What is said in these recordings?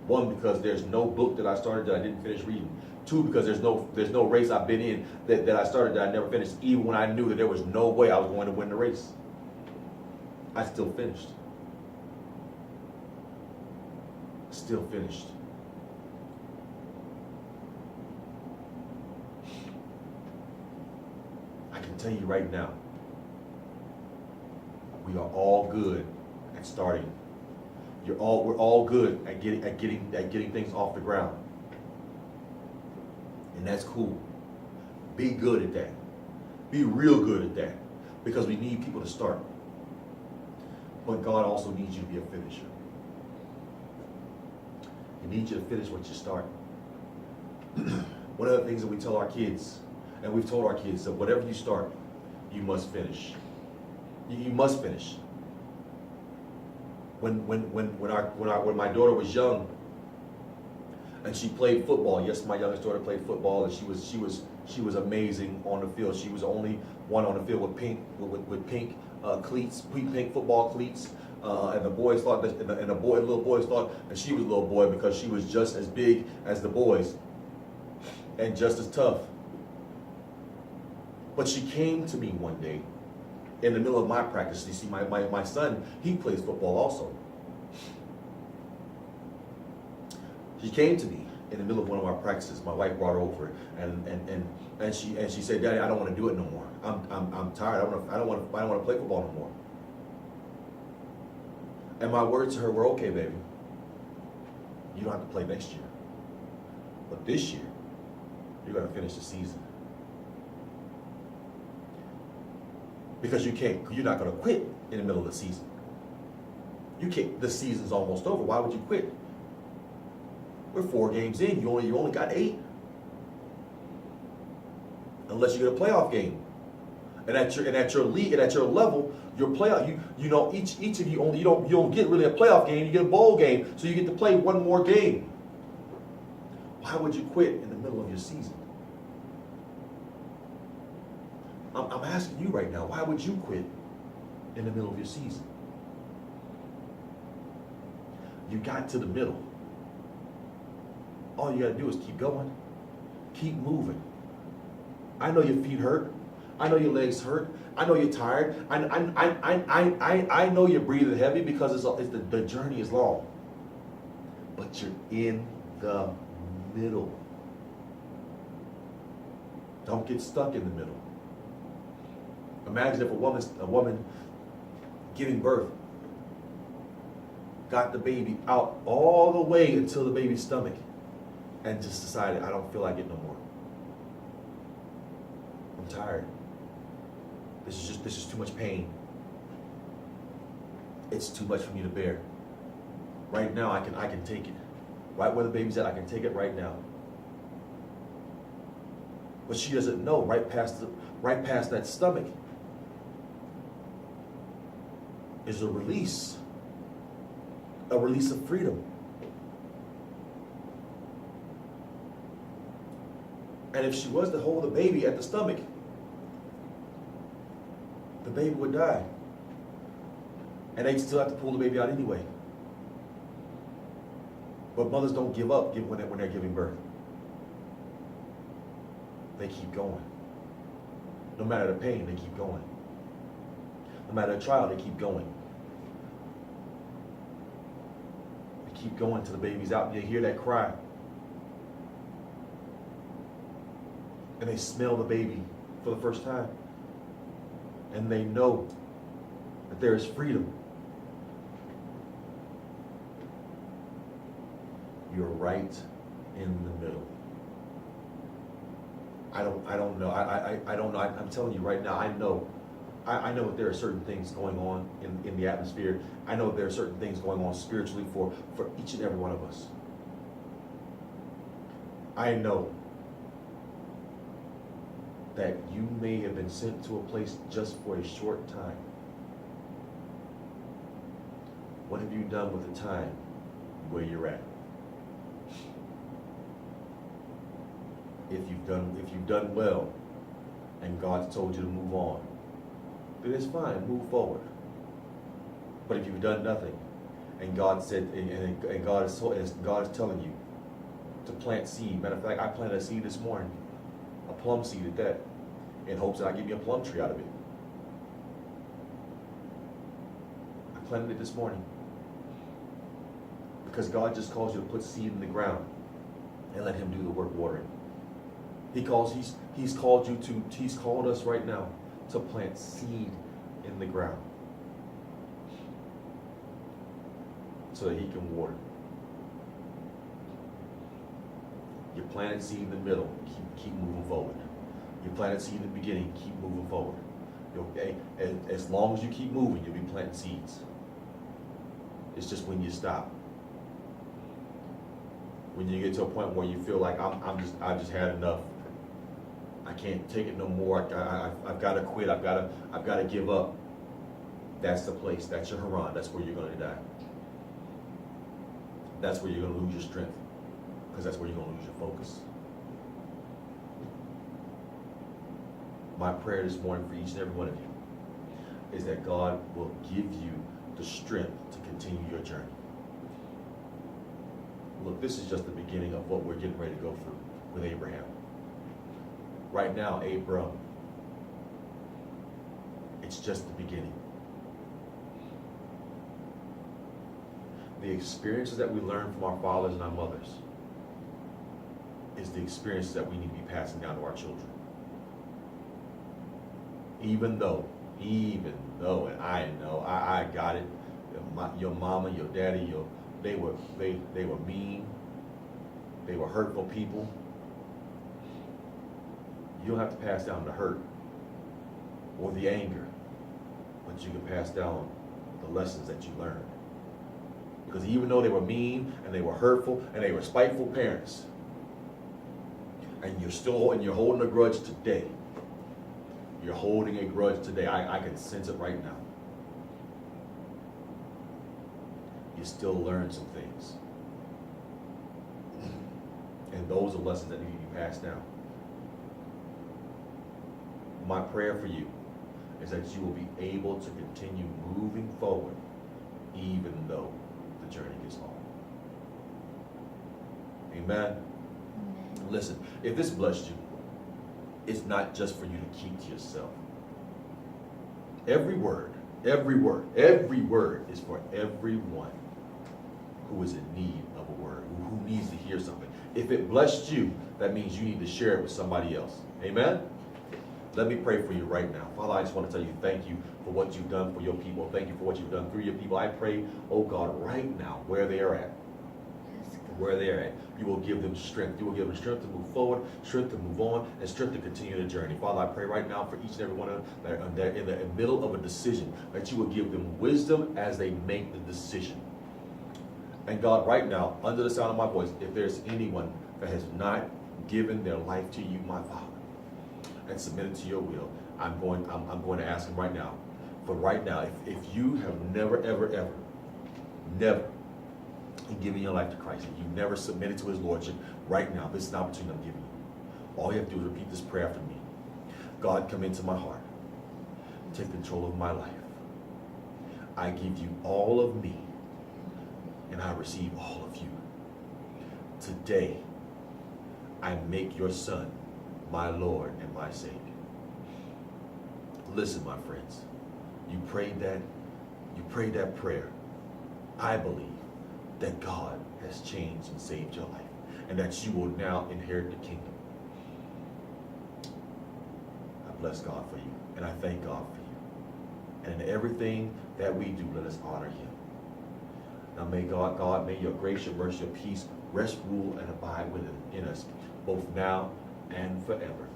One, because there's no book that I started that I didn't finish reading. Two, because there's no race I've been in that I started that I never finished, even when I knew that there was no way I was going to win the race. I still finished. Still finished. I can tell you right now, we are all good at starting. We're all good at getting things off the ground. And that's cool. Be good at that. Be real good at that. Because we need people to start. But God also needs you to be a finisher. He needs you to finish what you start. One of the things that we tell our kids, and we've told our kids, that whatever you start, you must finish. You must finish. When my daughter was young, and she played football. Yes, my youngest daughter played football, and she was amazing on the field. She was the only one on the field with pink cleats, pink football cleats. And the boys thought that, and little boys thought that she was a little boy because she was just as big as the boys, and just as tough. But she came to me one day in the middle of my practice. You see, my son, he plays football also. She came to me in the middle of one of our practices. My wife brought her over, and she said, "Daddy, I don't want to do it no more. I'm tired. I don't want to play football no more." And my words to her were, "Okay, baby, you don't have to play next year, but this year you're going to finish the season, because you're not going to quit in the middle of the season. You can't. The season's almost over. Why would you quit? We're 4 games in. You only got 8. Unless you get a playoff game. And at your league and at your level, your playoff, you know, each of you you don't get really a playoff game. You get a bowl game, so you get to play one more game. Why would you quit in the middle of your season? I'm asking you right now. Why would you quit in the middle of your season? You got to the middle. All you got to do is keep going. Keep moving. I know your feet hurt. I know your legs hurt. I know you're tired. I know you're breathing heavy because the journey is long. But you're in the middle. Don't get stuck in the middle. Imagine if a woman giving birth got the baby out all the way until the baby's stomach and just decided, I don't feel like it no more. I'm tired. This is too much pain. It's too much for me to bear. Right now I can take it. Right where the baby's at, I can take it right now. But she doesn't know, right past that stomach is a release of freedom. And if she was to hold the baby at the stomach, the baby would die. And they'd still have to pull the baby out anyway. But mothers don't give up when they're giving birth. They keep going. No matter the pain, they keep going. No matter the trial, they keep going. They keep going till the baby's out and you hear that cry. And they smell the baby for the first time. And they know that there is freedom. You're right in the middle. I don't know. I don't know. I'm telling you right now, I know that there are certain things going on in the atmosphere. I know there are certain things going on spiritually for each and every one of us. I know that you may have been sent to a place just for a short time. What have you done with the time where you're at? If you've done well and God's told you to move on, then it's fine, move forward. But if you've done nothing And God said, and God is telling you to plant seed. Matter of fact, I planted a seed this morning, a plum seed at that, in hopes that I give me a plum tree out of it. I planted it this morning because God just calls you to put seed in the ground and let Him do the work watering. He's called us right now to plant seed in the ground so that He can water. You planted seed in the middle, keep moving forward. You planted seed in the beginning, keep moving forward. Okay? As long as you keep moving, you'll be planting seeds. It's just when you stop, when you get to a point where you feel like I've just had enough. I can't take it no more. I've got to quit. I've got to give up. That's the place. That's your Haran. That's where you're going to die. That's where you're going to lose your strength, because that's where you're going to lose your focus. My prayer this morning for each and every one of you is that God will give you the strength to continue your journey. Look, this is just the beginning of what we're getting ready to go through with Abraham. Right now, Abram, it's just the beginning. The experiences that we learn from our fathers and our mothers is the experiences that we need to be passing down to our children. Even though, and I know, I got it. Your mama, your daddy, they were mean. They were hurtful people. You don't have to pass down the hurt or the anger, but you can pass down the lessons that you learned. Because even though they were mean and they were hurtful and they were spiteful parents, and you're holding a grudge today. You're holding a grudge today. I can sense it right now. You still learn some things. And those are lessons that need to be passed down. My prayer for you is that you will be able to continue moving forward even though the journey gets hard. Amen? Listen, if this blessed you, it's not just for you to keep to yourself. Every word is for everyone who is in need of a word, who needs to hear something. If it blessed you, that means you need to share it with somebody else. Amen? Let me pray for you right now. Father, I just want to tell you thank you for what you've done for your people. Thank you for what you've done through your people. I pray, oh God, right now, where they are at, you will give them strength. You will give them strength to move forward, strength to move on, and strength to continue the journey. Father, I pray right now for each and every one of them that are in the middle of a decision, that you will give them wisdom as they make the decision. And God, right now, under the sound of my voice, if there's anyone that has not given their life to you, my Father, and submitted to your will, I'm going to ask them right now. For right now, if you have never given your life to Christ, and you've never submitted to His Lordship, right now, this is an opportunity I'm giving you. All you have to do is repeat this prayer after me. God, come into my heart. Take control of my life. I give you all of me, and I receive all of you. Today, I make your Son my Lord and my Savior. Listen, my friends, you prayed that prayer. I believe that God has changed and saved your life, and that you will now inherit the kingdom. I bless God for you, and I thank God for you. And in everything that we do, let us honor Him. Now may God, may your grace, your mercy, your peace rest, rule, and abide within us, both now and forever.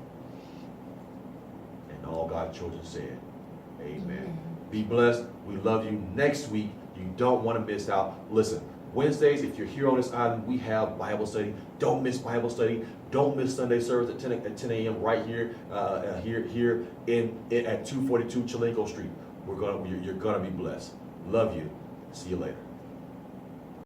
And all God's children said, amen. Be blessed. We love you. Next week, you don't want to miss out. Listen, Wednesdays, if you're here on this island, we have Bible study. Don't miss Bible study. Don't miss Sunday service at 10 a.m. right here, here at 242 Chilenko Street. You're gonna be blessed. Love you. See you later.